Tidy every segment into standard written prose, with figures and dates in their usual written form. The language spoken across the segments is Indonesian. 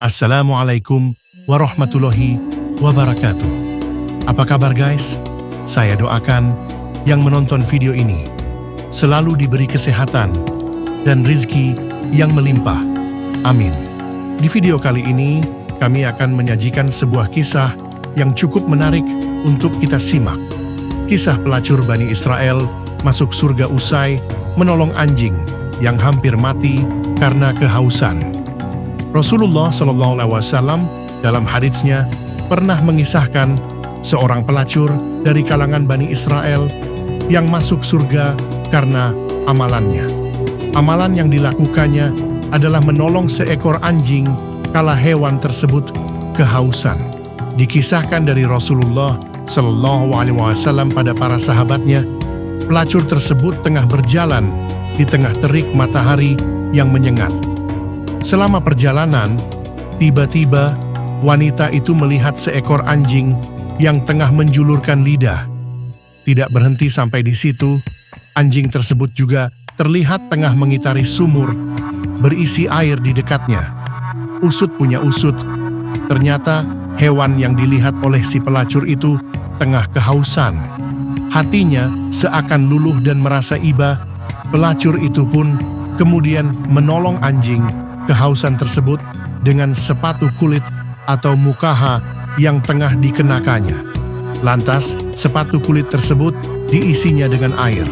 Assalamualaikum warahmatullahi wabarakatuh. Apa kabar guys? Saya doakan yang menonton video ini selalu diberi kesehatan dan rizki yang melimpah. Amin. Di video kali ini, kami akan menyajikan sebuah kisah yang cukup menarik untuk kita simak. Kisah pelacur Bani Israel masuk surga usai menolong anjing yang hampir mati karena kehausan. Rasulullah SAW dalam haditsnya pernah mengisahkan seorang pelacur dari kalangan Bani Israel yang masuk surga karena amalannya. Amalan yang dilakukannya adalah menolong seekor anjing kala hewan tersebut kehausan. Dikisahkan dari Rasulullah SAW pada para sahabatnya, pelacur tersebut tengah berjalan di tengah terik matahari yang menyengat. Selama perjalanan, tiba-tiba wanita itu melihat seekor anjing yang tengah menjulurkan lidah. Tidak berhenti sampai di situ, anjing tersebut juga terlihat tengah mengitari sumur berisi air di dekatnya. Usut punya usut, ternyata hewan yang dilihat oleh si pelacur itu tengah kehausan. Hatinya seakan luluh dan merasa iba. Pelacur itu pun kemudian menolong anjing kehausan tersebut dengan sepatu kulit atau mukaha yang tengah dikenakannya. Lantas, sepatu kulit tersebut diisinya dengan air.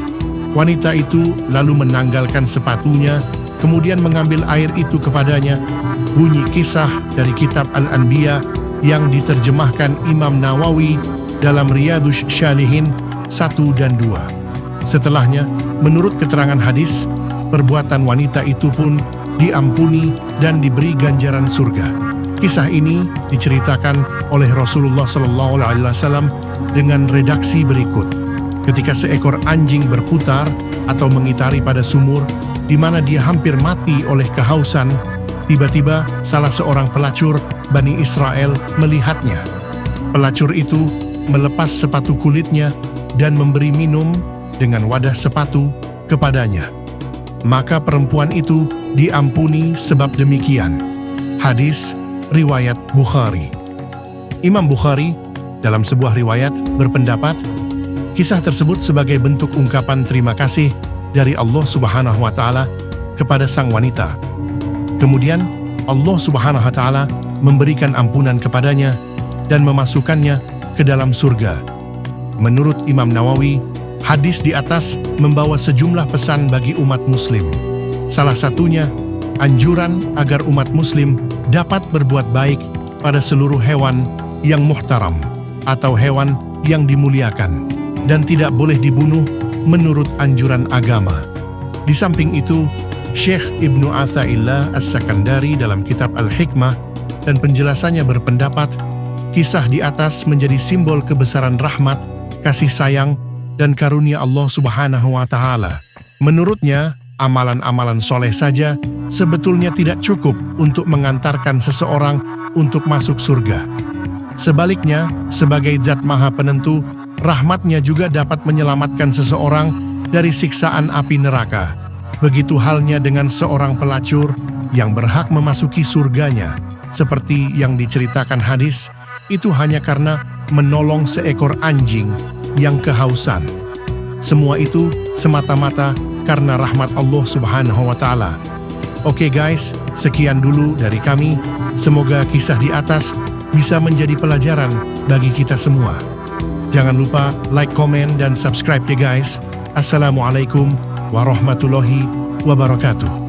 Wanita itu lalu menanggalkan sepatunya, kemudian mengambil air itu kepadanya. Bunyi kisah dari kitab Al-Anbiya yang diterjemahkan Imam Nawawi dalam Riyadhus Shalihin 1 dan 2. Setelahnya, menurut keterangan hadis, perbuatan wanita itu pun diampuni dan diberi ganjaran surga. Kisah ini diceritakan oleh Rasulullah SAW dengan redaksi berikut. Ketika seekor anjing berputar atau mengitari pada sumur di mana dia hampir mati oleh kehausan, tiba-tiba salah seorang pelacur Bani Israel melihatnya. Pelacur itu melepas sepatu kulitnya dan memberi minum dengan wadah sepatu kepadanya. Maka perempuan itu diampuni sebab demikian. Hadis riwayat Bukhari. Imam Bukhari dalam sebuah riwayat berpendapat kisah tersebut sebagai bentuk ungkapan terima kasih dari Allah Subhanahu wa Ta'ala kepada sang wanita. Kemudian Allah Subhanahu wa Ta'ala memberikan ampunan kepadanya dan memasukkannya ke dalam surga. Menurut Imam Nawawi, hadis di atas membawa sejumlah pesan bagi umat muslim. Salah satunya, anjuran agar umat muslim dapat berbuat baik pada seluruh hewan yang muhtaram atau hewan yang dimuliakan dan tidak boleh dibunuh menurut anjuran agama. Di samping itu, Syekh Ibnu Athaillah As-Sakandari dalam kitab Al-Hikmah dan penjelasannya berpendapat, kisah di atas menjadi simbol kebesaran rahmat, kasih sayang, dan karunia Allah Subhanahu wa Ta'ala. Menurutnya, amalan-amalan soleh saja sebetulnya tidak cukup untuk mengantarkan seseorang untuk masuk surga. Sebaliknya, sebagai zat maha penentu, rahmatnya juga dapat menyelamatkan seseorang dari siksaan api neraka. Begitu halnya dengan seorang pelacur yang berhak memasuki surganya, seperti yang diceritakan hadis, itu hanya karena menolong seekor anjing yang kehausan. Semua itu semata-mata karena rahmat Allah Subhanahu wa Ta'ala. Oke guys, sekian dulu dari kami. Semoga kisah di atas bisa menjadi pelajaran bagi kita semua. Jangan lupa like, komen, dan subscribe ya guys. Assalamualaikum warahmatullahi wabarakatuh.